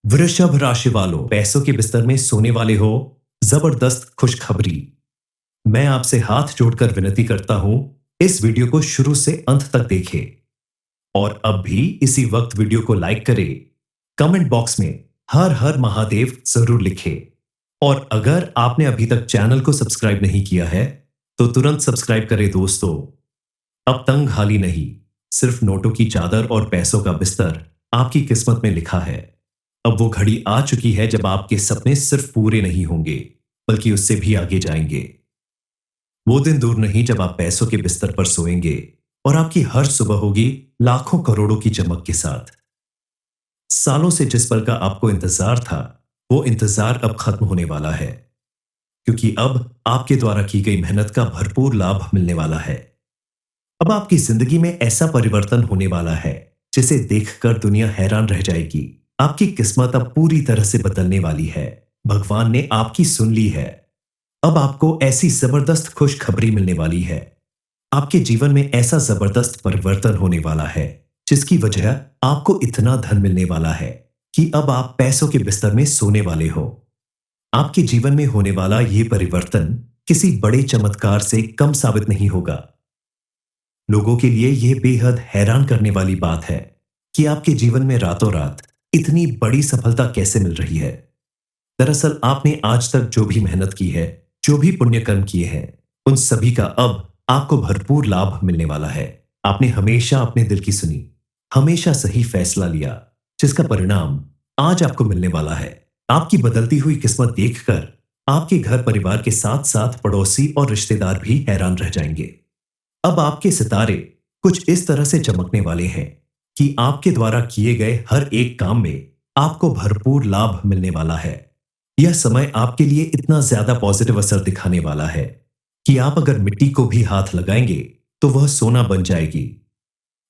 वृषभ राशि वालों, पैसों के बिस्तर में सोने वाले हो। जबरदस्त खुशखबरी। मैं आपसे हाथ जोड़कर विनती करता हूं, इस वीडियो को शुरू से अंत तक देखें और अब भी इसी वक्त वीडियो को लाइक करें। कमेंट बॉक्स में हर हर महादेव जरूर लिखें और अगर आपने अभी तक चैनल को सब्सक्राइब नहीं किया है तो तुरंत सब्सक्राइब करें दोस्तों। अब तंग हाली नहीं, सिर्फ नोटों की चादर और पैसों का बिस्तर आपकी किस्मत में लिखा है। अब वो घड़ी आ चुकी है जब आपके सपने सिर्फ पूरे नहीं होंगे बल्कि उससे भी आगे जाएंगे। वो दिन दूर नहीं जब आप पैसों के बिस्तर पर सोएंगे और आपकी हर सुबह होगी लाखों करोड़ों की चमक के साथ। सालों से जिस पल का आपको इंतजार था, वो इंतजार अब खत्म होने वाला है, क्योंकि अब आपके द्वारा की गई मेहनत का भरपूर लाभ मिलने वाला है। अब आपकी जिंदगी में ऐसा परिवर्तन होने वाला है जिसे देखकर दुनिया हैरान रह जाएगी। आपकी किस्मत अब पूरी तरह से बदलने वाली है। भगवान ने आपकी सुन ली है। अब आपको ऐसी जबरदस्त खुशखबरी मिलने वाली है। आपके जीवन में ऐसा जबरदस्त परिवर्तन होने वाला है जिसकी वजह आपको इतना धन मिलने वाला है कि अब आप पैसों के बिस्तर में सोने वाले हो। आपके जीवन में होने वाला ये परिवर्तन किसी बड़े चमत्कार से कम साबित नहीं होगा। लोगों के लिए यह बेहद हैरान करने वाली बात है कि आपके जीवन में रातों रात इतनी बड़ी सफलता कैसे मिल रही है। दरअसल आपने आज तक जो भी मेहनत की है, जो भी पुण्य कर्म किए हैं, उन सभी का अब आपको भरपूर लाभ मिलने वाला है। आपने हमेशा अपने दिल की सुनी, हमेशा सही फैसला लिया, जिसका परिणाम आज आपको मिलने वाला है। आपकी बदलती हुई किस्मत देखकर आपके घर परिवार के साथ साथ पड़ोसी और रिश्तेदार भी हैरान रह जाएंगे। अब आपके सितारे कुछ इस तरह से चमकने वाले हैं कि आपके द्वारा किए गए हर एक काम में आपको भरपूर लाभ मिलने वाला है। यह समय आपके लिए इतना ज्यादा पॉजिटिव असर दिखाने वाला है कि आप अगर मिट्टी को भी हाथ लगाएंगे तो वह सोना बन जाएगी।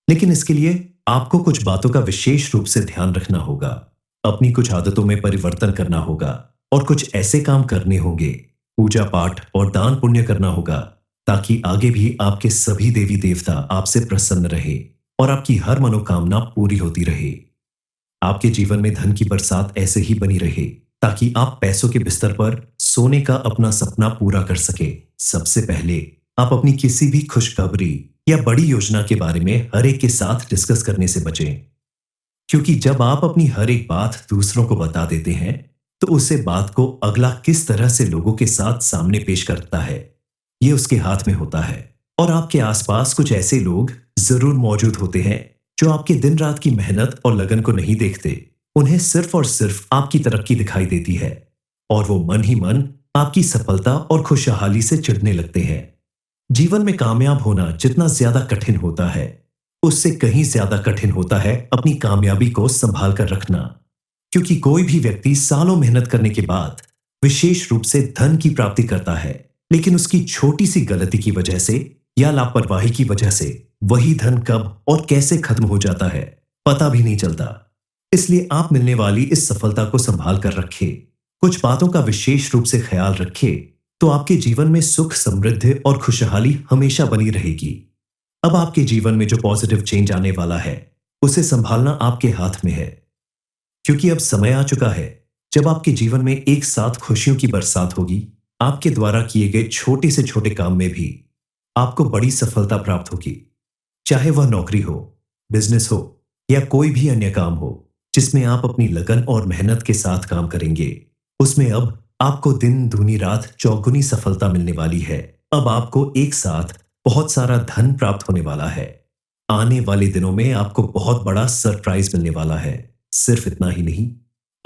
लेकिन इसके लिए आपको कुछ बातों का विशेष रूप से ध्यान रखना होगा। अपनी कुछ आदतों में परिवर्तन करना होगा और कुछ ऐसे काम करने होंगे, पूजा पाठ और दान पुण्य करना होगा, ताकि आगे भी आपके सभी देवी देवता आपसे प्रसन्न रहे और आपकी हर मनोकामना पूरी होती रहे। आपके जीवन में धन की बरसात ऐसे ही बनी रहे ताकि आप पैसों के बिस्तर पर सोने का अपना सपना पूरा कर सके। सबसे पहले आप अपनी किसी भी खुशखबरी या बड़ी योजना के बारे में हर एक के साथ डिस्कस करने से बचें, क्योंकि जब आप अपनी हर एक बात दूसरों को बता देते हैं तो उससे बात को अगला किस तरह से लोगों के साथ सामने पेश करता है, ये उसके हाथ में होता है। और आपके आसपास कुछ ऐसे लोग जरूर मौजूद होते हैं जो आपके दिन रात की मेहनत और लगन को नहीं देखते। उन्हें सिर्फ और सिर्फ आपकी तरक्की दिखाई देती है और वो मन ही मन आपकी सफलता और खुशहाली से चिढ़ने लगते हैं। जीवन में कामयाब होना जितना ज्यादा कठिन होता है, उससे कहीं ज्यादा कठिन होता है अपनी कामयाबी को संभाल कर रखना। क्योंकि कोई भी व्यक्ति सालों मेहनत करने के बाद विशेष रूप से धन की प्राप्ति करता है, लेकिन उसकी छोटी सी गलती की वजह से या लापरवाही की वजह से वही धन कब और कैसे खत्म हो जाता है पता भी नहीं चलता। इसलिए आप मिलने वाली इस सफलता को संभाल कर रखें। कुछ बातों का विशेष रूप से ख्याल रखें तो आपके जीवन में सुख, समृद्धि और खुशहाली हमेशा बनी रहेगी। अब आपके जीवन में जो पॉजिटिव चेंज आने वाला है उसे संभालना आपके हाथ में है, क्योंकि अब समय आ चुका है जब आपके जीवन में एक साथ खुशियों की बरसात होगी। आपके द्वारा किए गए छोटे से छोटे काम में भी आपको बड़ी सफलता प्राप्त होगी, चाहे वह नौकरी हो, बिजनेस हो या कोई भी अन्य काम हो जिसमें आप अपनी लगन और मेहनत के साथ काम करेंगे। उसमें अब आपको दिन दूनी रात चौगुनी सफलता मिलने वाली है। अब आपको एक साथ बहुत सारा धन प्राप्त होने वाला है। आने वाले दिनों में आपको बहुत बड़ा सरप्राइज मिलने वाला है। सिर्फ इतना ही नहीं,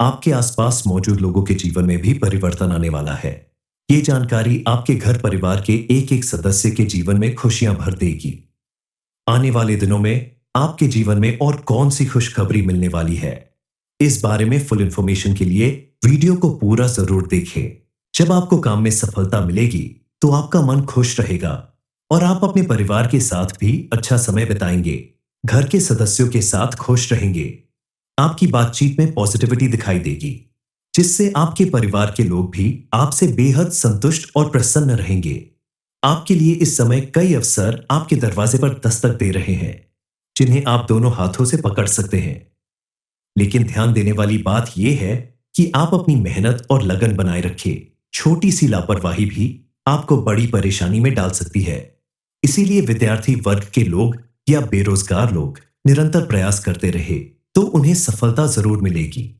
आपके आसपास मौजूद लोगों के जीवन में भी परिवर्तन आने वाला है। ये जानकारी आपके घर परिवार के एक एक सदस्य के जीवन में खुशियां भर देगी। आने वाले दिनों में आपके जीवन में और कौन सी खुशखबरी मिलने वाली है, इस बारे में फुल इंफॉर्मेशन के लिए वीडियो को पूरा जरूर देखें। जब आपको काम में सफलता मिलेगी तो आपका मन खुश रहेगा और आप अपने परिवार के साथ भी अच्छा समय बिताएंगे। घर के सदस्यों के साथ खुश रहेंगे। आपकी बातचीत में पॉजिटिविटी दिखाई देगी, जिससे आपके परिवार के लोग भी आपसे बेहद संतुष्ट और प्रसन्न रहेंगे। आपके लिए इस समय कई अवसर आपके दरवाजे पर दस्तक दे रहे हैं, जिन्हें आप दोनों हाथों से पकड़ सकते हैं। लेकिन ध्यान देने वाली बात यह है कि आप अपनी मेहनत और लगन बनाए रखें। छोटी सी लापरवाही भी आपको बड़ी परेशानी में डाल सकती है। इसीलिए विद्यार्थी वर्ग के लोग या बेरोजगार लोग निरंतर प्रयास करते रहे तो उन्हें सफलता जरूर मिलेगी।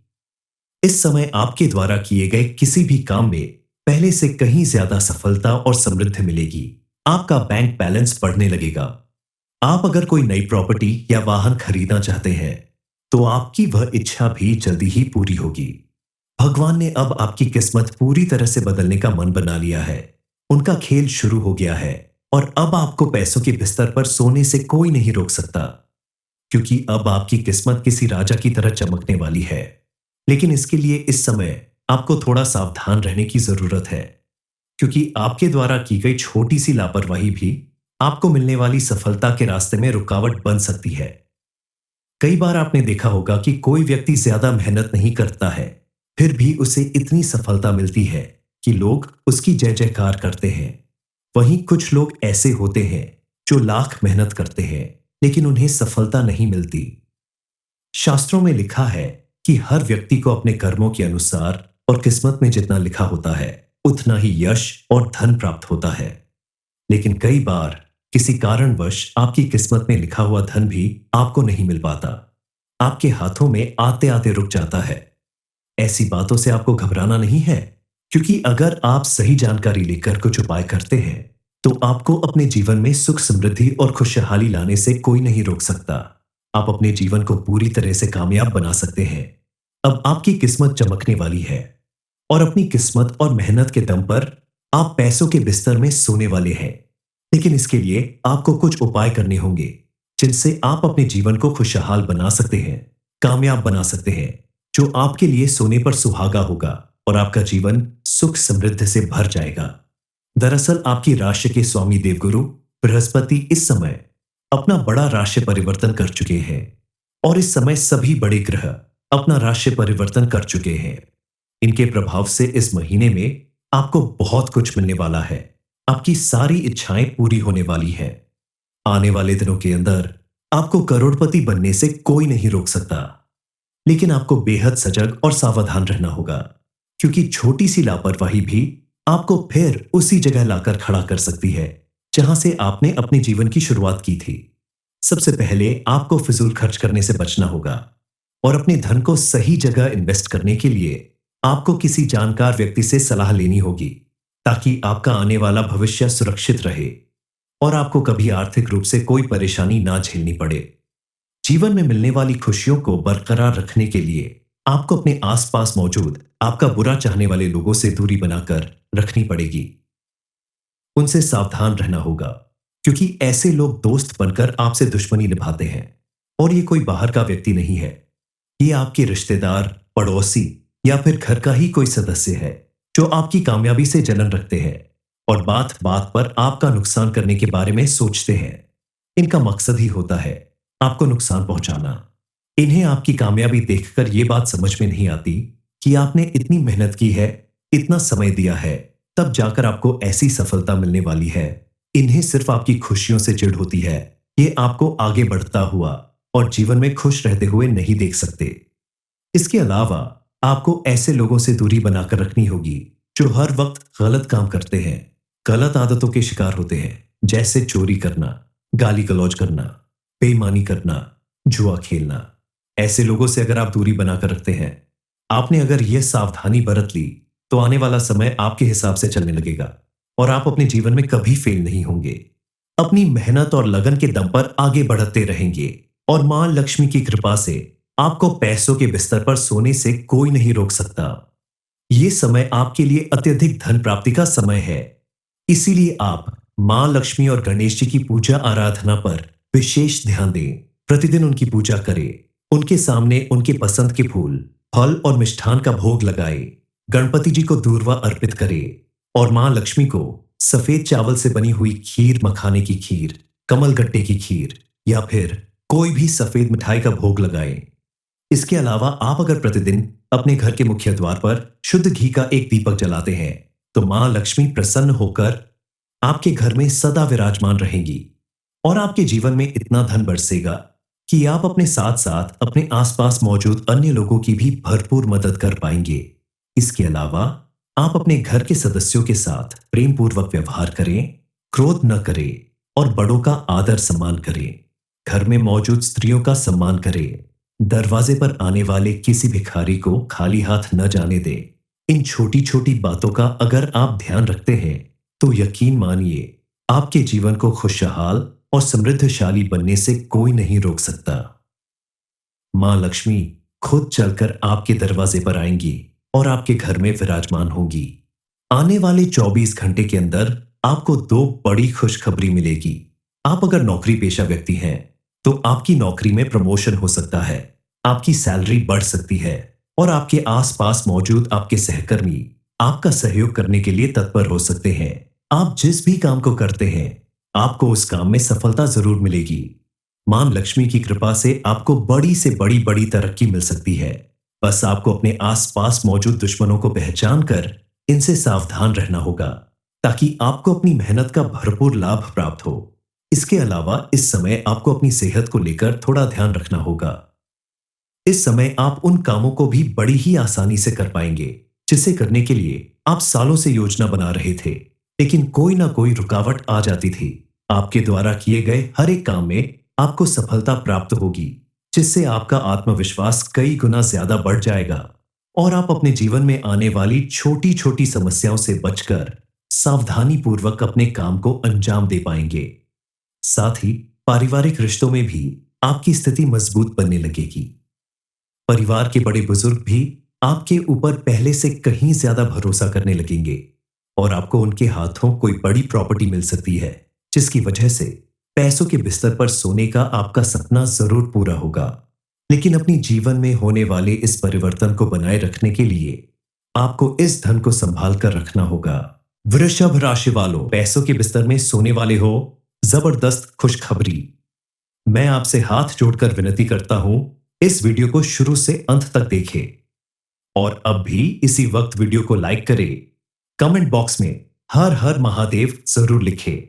इस समय आपके द्वारा किए गए किसी भी काम में पहले से कहीं ज्यादा सफलता और समृद्धि मिलेगी। आपका बैंक बैलेंस बढ़ने लगेगा। आप अगर कोई नई प्रॉपर्टी या वाहन खरीदना चाहते हैं तो आपकी वह इच्छा भी जल्दी ही पूरी होगी। भगवान ने अब आपकी किस्मत पूरी तरह से बदलने का मन बना लिया है। उनका खेल शुरू हो गया है और अब आपको पैसों के बिस्तर पर सोने से कोई नहीं रोक सकता, क्योंकि अब आपकी किस्मत किसी राजा की तरह चमकने वाली है। लेकिन इसके लिए इस समय आपको थोड़ा सावधान रहने की जरूरत है, क्योंकि आपके द्वारा की गई छोटी सी लापरवाही भी आपको मिलने वाली सफलता के रास्ते में रुकावट बन सकती है। कई बार आपने देखा होगा कि कोई व्यक्ति ज्यादा मेहनत नहीं करता है, फिर भी उसे इतनी सफलता मिलती है कि लोग उसकी जय जयकार करते हैं। वहीं कुछ लोग ऐसे होते हैं जो लाख मेहनत करते हैं लेकिन उन्हें सफलता नहीं मिलती। शास्त्रों में लिखा है कि हर व्यक्ति को अपने कर्मों के अनुसार और किस्मत में जितना लिखा होता है उतना ही यश और धन प्राप्त होता है। लेकिन कई बार किसी कारणवश आपकी किस्मत में लिखा हुआ धन भी आपको नहीं मिल पाता, आपके हाथों में आते आते रुक जाता है। ऐसी बातों से आपको घबराना नहीं है, क्योंकि अगर आप सही जानकारी लेकर कुछ उपाय करते हैं तो आपको अपने जीवन में सुख समृद्धि और खुशहाली लाने से कोई नहीं रोक सकता। आप अपने जीवन को पूरी तरह से कामयाब बना सकते हैं। अब आपकी किस्मत चमकने वाली है और अपनी किस्मत और मेहनत के दम पर आप पैसों के बिस्तर में सोने वाले हैं। लेकिन इसके लिए आपको कुछ उपाय करने होंगे जिनसे आप अपने जीवन को खुशहाल बना सकते हैं, कामयाब बना सकते हैं, जो आपके लिए सोने पर सुहागा होगा और आपका जीवन सुख समृद्धि से भर जाएगा। दरअसल आपकी राशि के स्वामी देवगुरु बृहस्पति इस समय अपना बड़ा राशि परिवर्तन कर चुके हैं और इस समय सभी बड़े ग्रह अपना राशि परिवर्तन कर चुके हैं। इनके प्रभाव से इस महीने में आपको बहुत कुछ मिलने वाला है। आपकी सारी इच्छाएं पूरी होने वाली है। आने वाले दिनों के अंदर आपको करोड़पति बनने से कोई नहीं रोक सकता, लेकिन आपको बेहद सजग और सावधान रहना होगा, क्योंकि छोटी सी लापरवाही भी आपको फिर उसी जगह लाकर खड़ा कर सकती है जहां से आपने अपने जीवन की शुरुआत की थी। सबसे पहले आपको फिजूल खर्च करने से बचना होगा और अपने धन को सही जगह इन्वेस्ट करने के लिए आपको किसी जानकार व्यक्ति से सलाह लेनी होगी, ताकि आपका आने वाला भविष्य सुरक्षित रहे और आपको कभी आर्थिक रूप से कोई परेशानी ना झेलनी पड़े। जीवन में मिलने वाली खुशियों को बरकरार रखने के लिए आपको अपने आसपास मौजूद आपका बुरा चाहने वाले लोगों से दूरी बनाकर रखनी पड़ेगी। उनसे सावधान रहना होगा, क्योंकि ऐसे लोग दोस्त बनकर आपसे दुश्मनी निभाते हैं और ये कोई बाहर का व्यक्ति नहीं है। ये आपके रिश्तेदार, पड़ोसी या फिर घर का ही कोई सदस्य है जो आपकी कामयाबी से जलन रखते हैं और बात बात पर आपका नुकसान करने के बारे में सोचते हैं। इनका मकसद ही होता है आपको नुकसान पहुंचाना। इन्हें आपकी कामयाबी देखकर यह बात समझ में नहीं आती कि आपने इतनी मेहनत की है, इतना समय दिया है, तब जाकर आपको ऐसी सफलता मिलने वाली है। इन्हें सिर्फ आपकी खुशियों से चिढ़ होती है। ये आपको आगे बढ़ता हुआ और जीवन में खुश रहते हुए नहीं देख सकते। इसके अलावा आपको ऐसे लोगों से दूरी बनाकर रखनी होगी जो हर वक्त गलत काम करते हैं, गलत आदतों के शिकार होते हैं, जैसे चोरी करना, गाली गलौज करना, बेईमानी करना, जुआ खेलना। ऐसे लोगों से अगर आप दूरी बनाकर रखते हैं, आपने अगर यह सावधानी बरत ली, तो आने वाला समय आपके हिसाब से चलने लगेगा और आप अपने जीवन में कभी फेल नहीं होंगे। अपनी मेहनत और लगन के दम पर आगे बढ़ते रहेंगे और मां लक्ष्मी की कृपा से आपको पैसों के बिस्तर पर सोने से कोई नहीं रोक सकता। यह समय आपके लिए अत्यधिक धन प्राप्ति का समय है। इसीलिए आप मां लक्ष्मी और गणेश जी की पूजा आराधना पर विशेष ध्यान दें। प्रतिदिन उनकी पूजा करें, उनके सामने उनके पसंद के फूल, फल और मिष्ठान का भोग लगाएं। गणपति जी को दूर्वा अर्पित करें और मां लक्ष्मी को सफेद चावल से बनी हुई खीर, मखाने की खीर, कमल गट्टे की खीर या फिर कोई भी सफेद मिठाई का भोग लगाएं। इसके अलावा आप अगर प्रतिदिन अपने घर के मुख्य द्वार पर शुद्ध घी का एक दीपक जलाते हैं तो मां लक्ष्मी प्रसन्न होकर आपके घर में सदा विराजमान रहेंगी और आपके जीवन में इतना धन बरसेगा कि आप अपने साथ साथ अपने आसपास मौजूद अन्य लोगों की भी भरपूर मदद कर पाएंगे। इसके अलावा आप अपने घर के सदस्यों के साथ प्रेम पूर्वक व्यवहार करें, क्रोध न करें और बड़ों का आदर सम्मान करें। घर में मौजूद स्त्रियों का सम्मान करें। दरवाजे पर आने वाले किसी भिखारी को खाली हाथ न जाने दें। इन छोटी छोटी बातों का अगर आप ध्यान रखते हैं तो यकीन मानिए आपके जीवन को खुशहाल और समृद्धशाली बनने से कोई नहीं रोक सकता। मां लक्ष्मी खुद चलकर आपके दरवाजे पर आएंगी और आपके घर में विराजमान होंगी। आने वाले 24 घंटे के अंदर आपको दो बड़ी खुशखबरी मिलेगी। आप अगर नौकरी पेशा व्यक्ति हैं तो आपकी नौकरी में प्रमोशन हो सकता है, आपकी सैलरी बढ़ सकती है और आपके आसपास मौजूद आपके सहकर्मी आपका सहयोग करने के लिए तत्पर हो सकते हैं। आप जिस भी काम को करते हैं आपको उस काम में सफलता जरूर मिलेगी। मां लक्ष्मी की कृपा से आपको बड़ी से बड़ी बड़ी तरक्की मिल सकती है। बस आपको अपने आसपास मौजूद दुश्मनों को पहचान कर इनसे सावधान रहना होगा ताकि आपको अपनी मेहनत का भरपूर लाभ प्राप्त हो। इसके अलावा इस समय आपको अपनी सेहत को लेकर थोड़ा ध्यान रखना होगा। इस समय आप उन कामों को भी बड़ी ही आसानी से कर पाएंगे जिसे करने के लिए आप सालों से योजना बना रहे थे, लेकिन कोई ना कोई रुकावट आ जाती थी। आपके द्वारा किए गए हर एक काम में आपको सफलता प्राप्त होगी, जिससे आपका आत्मविश्वास कई गुना ज्यादा बढ़ जाएगा और आप अपने जीवन में आने वाली छोटी छोटी समस्याओं से बचकर सावधानी पूर्वक अपने काम को अंजाम दे पाएंगे। साथ ही पारिवारिक रिश्तों में भी आपकी स्थिति मजबूत बनने लगेगी। परिवार के बड़े बुजुर्ग भी आपके ऊपर पहले से कहीं ज्यादा भरोसा करने लगेंगे और आपको उनके हाथों कोई बड़ी प्रॉपर्टी मिल सकती है, जिसकी वजह से पैसों के बिस्तर पर सोने का आपका सपना जरूर पूरा होगा। लेकिन अपनी जीवन में होने वाले इस परिवर्तन को बनाए रखने के लिए आपको इस धन को संभाल कर रखना होगा। वृषभ राशि वालों, पैसों के बिस्तर में सोने वाले हो, जबरदस्त खुशखबरी। मैं आपसे हाथ जोड़कर विनती करता हूं, इस वीडियो को शुरू से अंत तक देखें और अब भी इसी वक्त वीडियो को लाइक करें। कमेंट बॉक्स में हर हर महादेव जरूर लिखें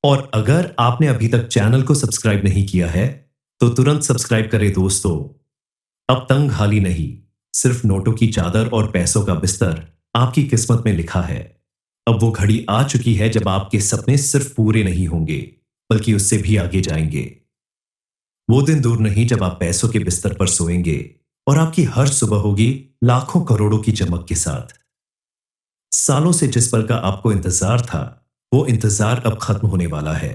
और अगर आपने अभी तक चैनल को सब्सक्राइब नहीं किया है तो तुरंत सब्सक्राइब करें दोस्तों। अब तंग हाली नहीं, सिर्फ नोटों की चादर और पैसों का बिस्तर आपकी किस्मत में लिखा है। अब वो घड़ी आ चुकी है जब आपके सपने सिर्फ पूरे नहीं होंगे बल्कि उससे भी आगे जाएंगे। वो दिन दूर नहीं जब आप पैसों के बिस्तर पर सोएंगे और आपकी हर सुबह होगी लाखों करोड़ों की चमक के साथ। सालों से जिस पल का आपको इंतजार था वो इंतजार अब खत्म होने वाला है,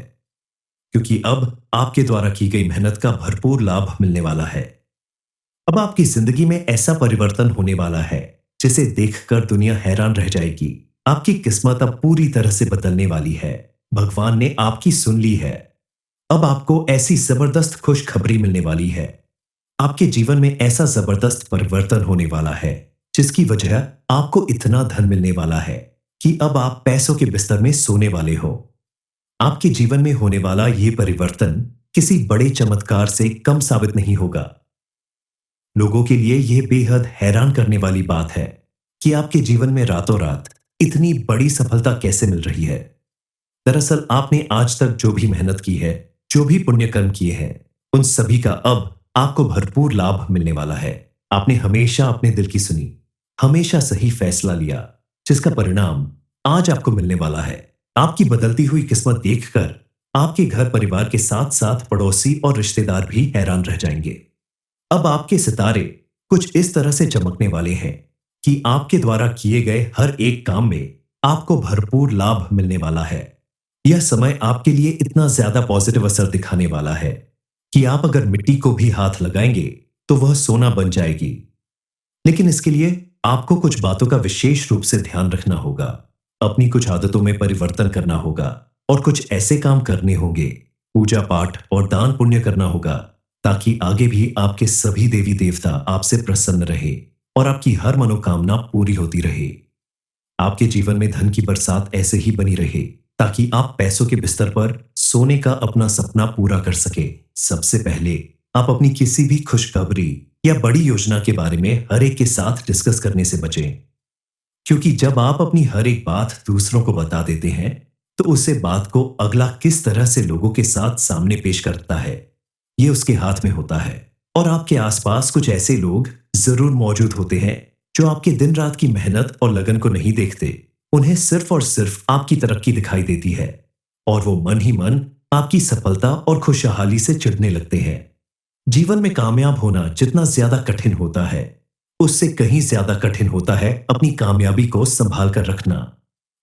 क्योंकि अब आपके द्वारा की गई मेहनत का भरपूर लाभ मिलने वाला है। अब आपकी जिंदगी में ऐसा परिवर्तन होने वाला है जिसे देखकर दुनिया हैरान रह जाएगी। आपकी किस्मत अब पूरी तरह से बदलने वाली है। भगवान ने आपकी सुन ली है। अब आपको ऐसी जबरदस्त खुशखबरी मिलने वाली है। आपके जीवन में ऐसा जबरदस्त परिवर्तन होने वाला है जिसकी वजह आपको इतना धन मिलने वाला है कि अब आप पैसों के बिस्तर में सोने वाले हो। आपके जीवन में होने वाला यह परिवर्तन किसी बड़े चमत्कार से कम साबित नहीं होगा। लोगों के लिए यह बेहद हैरान करने वाली बात है कि आपके जीवन में रातों रात इतनी बड़ी सफलता कैसे मिल रही है। दरअसल आपने आज तक जो भी मेहनत की है, जो भी पुण्य कर्म किए हैं, उन सभी का अब आपको भरपूर लाभ मिलने वाला है। आपने हमेशा अपने दिल की सुनी, हमेशा सही फैसला लिया, जिसका परिणाम आज आपको मिलने वाला है। आपकी बदलती हुई किस्मत देखकर आपके घर परिवार के साथ साथ पड़ोसी और रिश्तेदार भी हैरान रह जाएंगे। अब आपके सितारे कुछ इस तरह से चमकने वाले हैं कि आपके द्वारा किए गए हर एक काम में आपको भरपूर लाभ मिलने वाला है। यह समय आपके लिए इतना ज्यादा पॉजिटिव असर दिखाने वाला है कि आप अगर मिट्टी को भी हाथ लगाएंगे तो वह सोना बन जाएगी। लेकिन इसके लिए आपको कुछ बातों का विशेष रूप से ध्यान रखना होगा। अपनी कुछ आदतों में परिवर्तन करना होगा और कुछ ऐसे काम करने होंगे, पूजा पाठ और दान पुण्य करना होगा, ताकि आगे भी आपके सभी देवी देवता आपसे प्रसन्न रहे और आपकी हर मनोकामना पूरी होती रहे। आपके जीवन में धन की बरसात ऐसे ही बनी रहे ताकि आप पैसों के बिस्तर पर सोने का अपना सपना पूरा कर सके। सबसे पहले आप अपनी किसी भी खुशखबरी या बड़ी योजना के बारे में हर एक के साथ डिस्कस करने से बचें, क्योंकि जब आप अपनी हर एक बात दूसरों को बता देते हैं तो उसे बात को अगला किस तरह से लोगों के साथ सामने पेश करता है ये उसके हाथ में होता है। और आपके आसपास कुछ ऐसे लोग जरूर मौजूद होते हैं जो आपके दिन रात की मेहनत और लगन को नहीं देखते। उन्हें सिर्फ और सिर्फ आपकी तरक्की दिखाई देती है और वो मन ही मन आपकी सफलता और खुशहाली से चिढ़ने लगते हैं। जीवन में कामयाब होना जितना ज्यादा कठिन होता है, उससे कहीं ज्यादा कठिन होता है अपनी कामयाबी को संभाल कर रखना।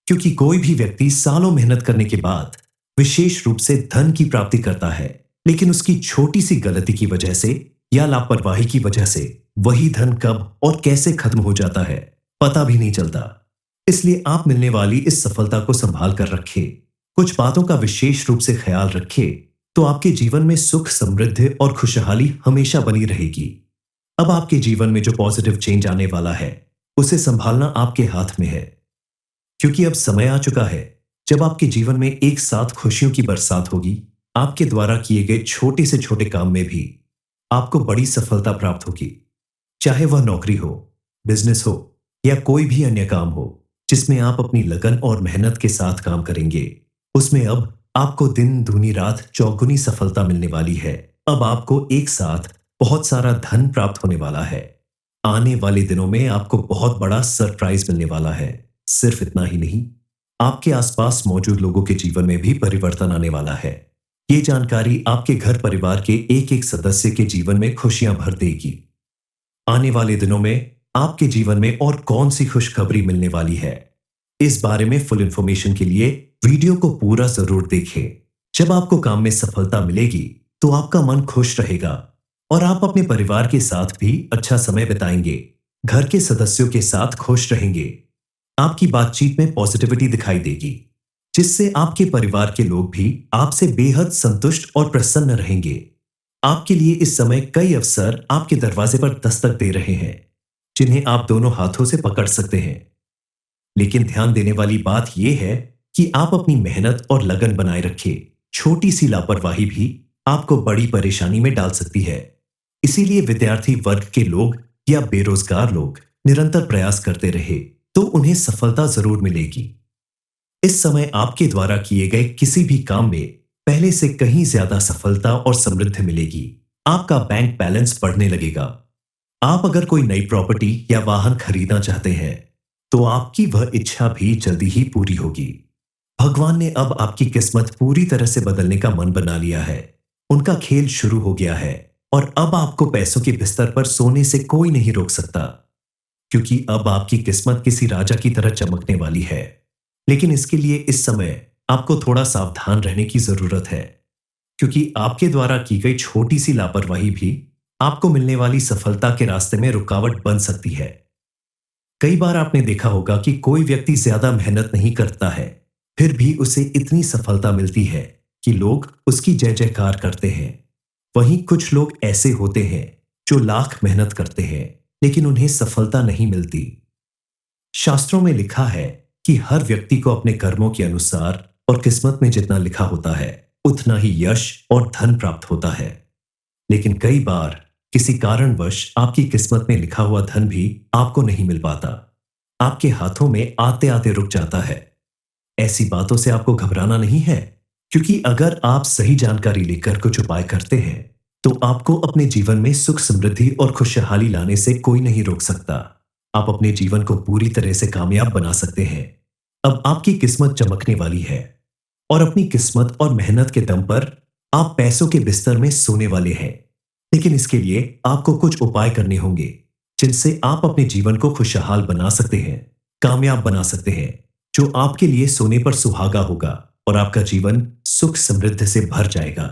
क्योंकि कोई भी व्यक्ति सालों मेहनत करने के बाद विशेष रूप से धन की प्राप्ति करता है, लेकिन उसकी छोटी सी गलती की वजह से या लापरवाही की वजह से वही धन कब और कैसे खत्म हो जाता है पता भी नहीं चलता। इसलिए आप मिलने वाली इस सफलता को संभाल कर रखें। कुछ बातों का विशेष रूप से ख्याल रखें तो आपके जीवन में सुख, समृद्धि और खुशहाली हमेशा बनी रहेगी। अब आपके जीवन में जो पॉजिटिव चेंज आने वाला है, उसे संभालना आपके हाथ में है। क्योंकि अब समय आ चुका है जब आपके जीवन में एक साथ खुशियों की बरसात होगी। आपके द्वारा किए गए छोटे से छोटे काम में भी आपको बड़ी सफलता प्राप्त होगी। चाहे वह नौकरी हो, बिजनेस हो या कोई भी अन्य काम हो जिसमें आप अपनी लगन और मेहनत के साथ काम करेंगे, उसमें अब आपको दिन दूनी रात चौगुनी सफलता मिलने वाली है। अब आपको एक साथ बहुत सारा धन प्राप्त होने वाला है। आने वाले दिनों में आपको बहुत बड़ा सरप्राइज मिलने वाला है। सिर्फ इतना ही नहीं, आपके आसपास मौजूद लोगों के जीवन में भी परिवर्तन आने वाला है। ये जानकारी आपके घर परिवार के एक एक सदस्य के जीवन में खुशियां भर देगी। आने वाले दिनों में आपके जीवन में और कौन सी खुशखबरी मिलने वाली है, इस बारे में फुल इंफॉर्मेशन के लिए वीडियो को पूरा जरूर देखें। जब आपको काम में सफलता मिलेगी तो आपका मन खुश रहेगा और आप अपने परिवार के साथ भी अच्छा समय बिताएंगे। घर के सदस्यों के साथ खुश रहेंगे। आपकी बातचीत में पॉजिटिविटी दिखाई देगी, जिससे आपके परिवार के लोग भी आपसे बेहद संतुष्ट और प्रसन्न रहेंगे। आपके लिए इस समय कई अवसर आपके दरवाजे पर दस्तक दे रहे हैं, जिन्हें आप दोनों हाथों से पकड़ सकते हैं। लेकिन ध्यान देने वाली बात यह है कि आप अपनी मेहनत और लगन बनाए रखें। छोटी सी लापरवाही भी आपको बड़ी परेशानी में डाल सकती है। इसीलिए विद्यार्थी वर्ग के लोग या बेरोजगार लोग निरंतर प्रयास करते रहे तो उन्हें सफलता जरूर मिलेगी। इस समय आपके द्वारा किए गए किसी भी काम में पहले से कहीं ज्यादा सफलता और समृद्धि मिलेगी। आपका बैंक बैलेंस बढ़ने लगेगा। आप अगर कोई नई प्रॉपर्टी या वाहन खरीदना चाहते हैं तो आपकी वह इच्छा भी जल्दी ही पूरी होगी। भगवान ने अब आपकी किस्मत पूरी तरह से बदलने का मन बना लिया है। उनका खेल शुरू हो गया है और अब आपको पैसों के बिस्तर पर सोने से कोई नहीं रोक सकता, क्योंकि अब आपकी किस्मत किसी राजा की तरह चमकने वाली है। लेकिन इसके लिए इस समय आपको थोड़ा सावधान रहने की जरूरत है, क्योंकि आपके द्वारा की गई छोटी सी लापरवाही भी आपको मिलने वाली सफलता के रास्ते में रुकावट बन सकती है। कई बार आपने देखा होगा कि कोई व्यक्ति ज्यादा मेहनत नहीं करता है, फिर भी उसे इतनी सफलता मिलती है कि लोग उसकी जय जयकार करते हैं। वहीं कुछ लोग ऐसे होते हैं जो लाख मेहनत करते हैं लेकिन उन्हें सफलता नहीं मिलती। शास्त्रों में लिखा है कि हर व्यक्ति को अपने कर्मों के अनुसार और किस्मत में जितना लिखा होता है उतना ही यश और धन प्राप्त होता है। लेकिन कई बार किसी कारणवश आपकी किस्मत में लिखा हुआ धन भी आपको नहीं मिल पाता, आपके हाथों में आते आते रुक जाता है। ऐसी बातों से आपको घबराना नहीं है, क्योंकि अगर आप सही जानकारी लेकर कुछ उपाय करते हैं तो आपको अपने जीवन में सुख, समृद्धि और खुशहाली लाने से कोई नहीं रोक सकता। आप अपने जीवन को पूरी तरह से कामयाब बना सकते हैं। अब आपकी किस्मत चमकने वाली है और अपनी किस्मत और मेहनत के दम पर आप पैसों के बिस्तर में सोने वाले हैं। लेकिन इसके लिए आपको कुछ उपाय करने होंगे जिनसे आप अपने जीवन को खुशहाल बना सकते हैं, कामयाब बना सकते हैं, जो आपके लिए सोने पर सुहागा होगा और आपका जीवन सुख समृद्धि से भर जाएगा।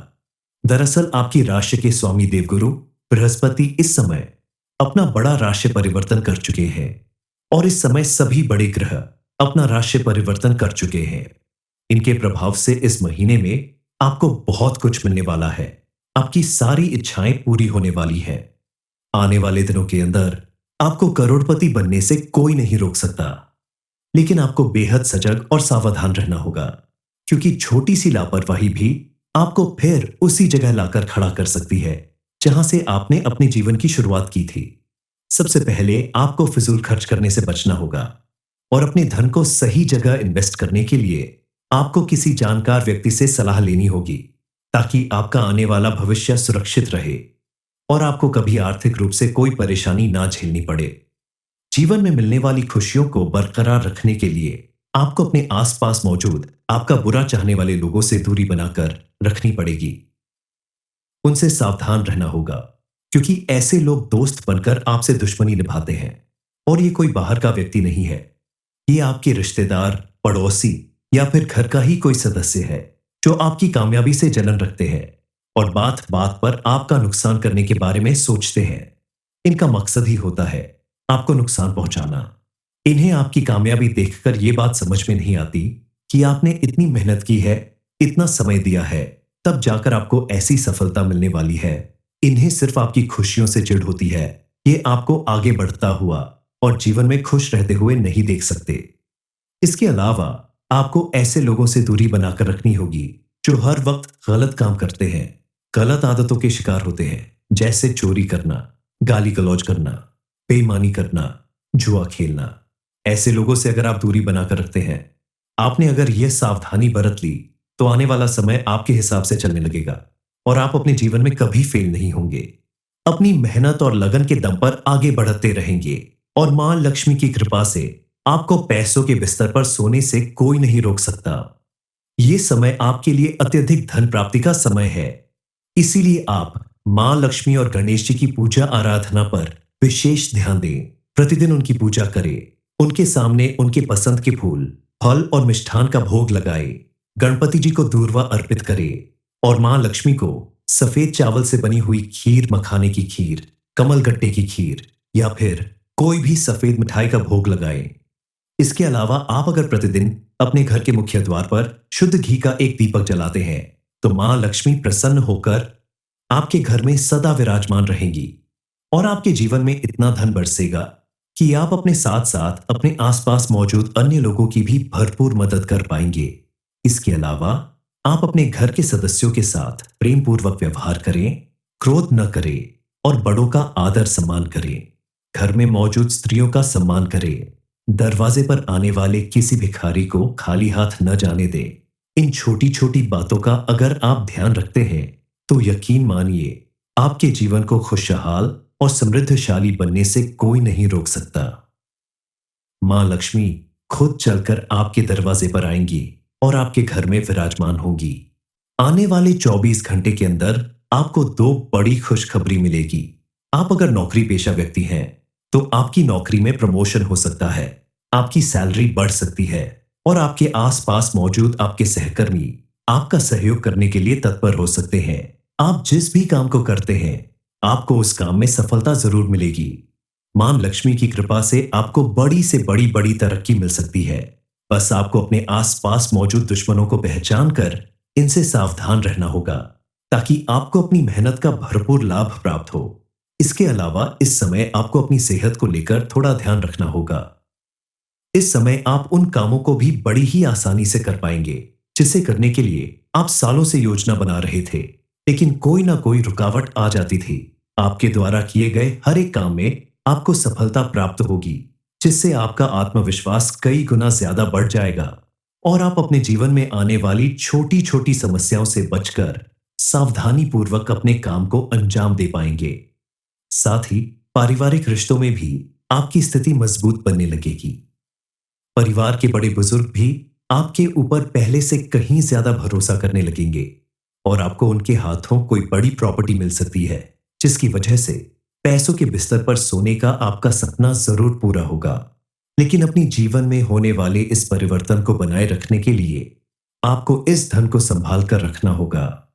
दरअसल आपकी राशि के स्वामी देवगुरु बृहस्पति इस समय अपना बड़ा राशि परिवर्तन कर चुके हैं और इस समय सभी बड़े ग्रह अपना राशि परिवर्तन कर चुके हैं। इनके प्रभाव से इस महीने में आपको बहुत कुछ मिलने वाला है। आपकी सारी इच्छाएं पूरी होने वाली हैं। आने वाले दिनों के अंदर आपको करोड़पति बनने से कोई नहीं रोक सकता, लेकिन आपको बेहद सजग और सावधान रहना होगा, क्योंकि छोटी सी लापरवाही भी आपको फिर उसी जगह लाकर खड़ा कर सकती है जहां से आपने अपने जीवन की शुरुआत की थी। सबसे पहले आपको फिजूल खर्च करने से बचना होगा और अपने धन को सही जगह इन्वेस्ट करने के लिए आपको किसी जानकार व्यक्ति से सलाह लेनी होगी, ताकि आपका आने वाला भविष्य सुरक्षित रहे और आपको कभी आर्थिक रूप से कोई परेशानी ना झेलनी पड़े। जीवन में मिलने वाली खुशियों को बरकरार रखने के लिए आपको अपने आसपास मौजूद आपका बुरा चाहने वाले लोगों से दूरी बनाकर रखनी पड़ेगी। उनसे सावधान रहना होगा, क्योंकि ऐसे लोग दोस्त बनकर आपसे दुश्मनी निभाते हैं। और ये कोई बाहर का व्यक्ति नहीं है, ये आपके रिश्तेदार, पड़ोसी या फिर घर का ही कोई सदस्य है जो आपकी कामयाबी से जलन रखते हैं और बात बात पर आपका नुकसान करने के बारे में सोचते हैं। इनका मकसद ही होता है आपको नुकसान पहुंचाना। इन्हें आपकी कामयाबी देखकर यह बात समझ में नहीं आती कि आपने इतनी मेहनत की है, इतना समय दिया है, तब जाकर आपको ऐसी सफलता मिलने वाली है। इन्हें सिर्फ आपकी खुशियों से चिढ़ होती है। ये आपको आगे बढ़ता हुआ और जीवन में खुश रहते हुए नहीं देख सकते। इसके अलावा आपको ऐसे लोगों से दूरी बनाकर रखनी होगी जो हर वक्त गलत काम करते हैं, गलत आदतों के शिकार होते हैं, जैसे चोरी करना, गाली गलौज करना, बेईमानी करना, जुआ खेलना। ऐसे लोगों से अगर आप दूरी बनाकर रखते हैं, आपने अगर यह सावधानी बरत ली, तो आने वाला समय आपके हिसाब से चलने लगेगा और आप अपने जीवन में कभी फेल नहीं होंगे। अपनी मेहनत और लगन के दम पर आगे बढ़ते रहेंगे और मां लक्ष्मी की कृपा से आपको पैसों के बिस्तर पर सोने से कोई नहीं रोक सकता। यह समय आपके लिए अत्यधिक धन प्राप्ति का समय है। इसीलिए आप मां लक्ष्मी और गणेश जी की पूजा आराधना पर विशेष ध्यान दें। प्रतिदिन उनकी पूजा करें, उनके सामने उनके पसंद के फूल, फल और मिष्ठान का भोग लगाए, गणपति जी को दूर्वा अर्पित करें और मां लक्ष्मी को सफेद चावल से बनी हुई खीर, मखाने की खीर, कमल गट्टे की खीर या फिर कोई भी सफेद मिठाई का भोग लगाएं। इसके अलावा आप अगर प्रतिदिन अपने घर के मुख्य द्वार पर शुद्ध घी का एक दीपक जलाते हैं, तो मां लक्ष्मी प्रसन्न होकर आपके घर में सदा विराजमान रहेंगी और आपके जीवन में इतना धन बरसेगा कि आप अपने साथ साथ अपने आसपास मौजूद अन्य लोगों की भी भरपूर मदद कर पाएंगे। इसके अलावा आप अपने घर के सदस्यों के साथ प्रेम पूर्वक व्यवहार करें, क्रोध न करें और बड़ों का आदर सम्मान करें। घर में मौजूद स्त्रियों का सम्मान करें। दरवाजे पर आने वाले किसी भिखारी को खाली हाथ न जाने दें। इन छोटी छोटी बातों का अगर आप ध्यान रखते हैं, तो यकीन मानिए आपके जीवन को खुशहाल और समृद्धशाली बनने से कोई नहीं रोक सकता। मां लक्ष्मी खुद चलकर आपके दरवाजे पर आएंगी और आपके घर में विराजमान होंगी। आने वाले 24 घंटे के अंदर आपको 2 बड़ी खुशखबरी मिलेगी। आप अगर नौकरी पेशा व्यक्ति हैं, तो आपकी नौकरी में प्रमोशन हो सकता है, आपकी सैलरी बढ़ सकती है और आपके आसपास मौजूद आपके सहकर्मी आपका सहयोग करने के लिए तत्पर हो सकते हैं। आप जिस भी काम को करते हैं, आपको उस काम में सफलता जरूर मिलेगी। मां लक्ष्मी की कृपा से आपको बड़ी से बड़ी बड़ी तरक्की मिल सकती है। बस आपको अपने आसपास मौजूद दुश्मनों को पहचान कर इनसे सावधान रहना होगा, ताकि आपको अपनी मेहनत का भरपूर लाभ प्राप्त हो। इसके अलावा इस समय आपको अपनी सेहत को लेकर थोड़ा ध्यान रखना होगा। इस समय आप उन कामों को भी बड़ी ही आसानी से कर पाएंगे जिसे करने के लिए आप सालों से योजना बना रहे थे, लेकिन कोई ना कोई रुकावट आ जाती थी। आपके द्वारा किए गए हर एक काम में आपको सफलता प्राप्त होगी, जिससे आपका आत्मविश्वास कई गुना ज्यादा बढ़ जाएगा और आप अपने जीवन में आने वाली छोटी छोटी समस्याओं से बचकर सावधानी पूर्वक अपने काम को अंजाम दे पाएंगे। साथ ही पारिवारिक रिश्तों में भी आपकी स्थिति मजबूत बनने लगेगी। परिवार के बड़े बुजुर्ग भी आपके ऊपर पहले से कहीं ज्यादा भरोसा करने लगेंगे और आपको उनके हाथों कोई बड़ी प्रॉपर्टी मिल सकती है, जिसकी वजह से पैसों के बिस्तर पर सोने का आपका सपना जरूर पूरा होगा। लेकिन अपनी जीवन में होने वाले इस परिवर्तन को बनाए रखने के लिए आपको इस धन को संभाल कर रखना होगा।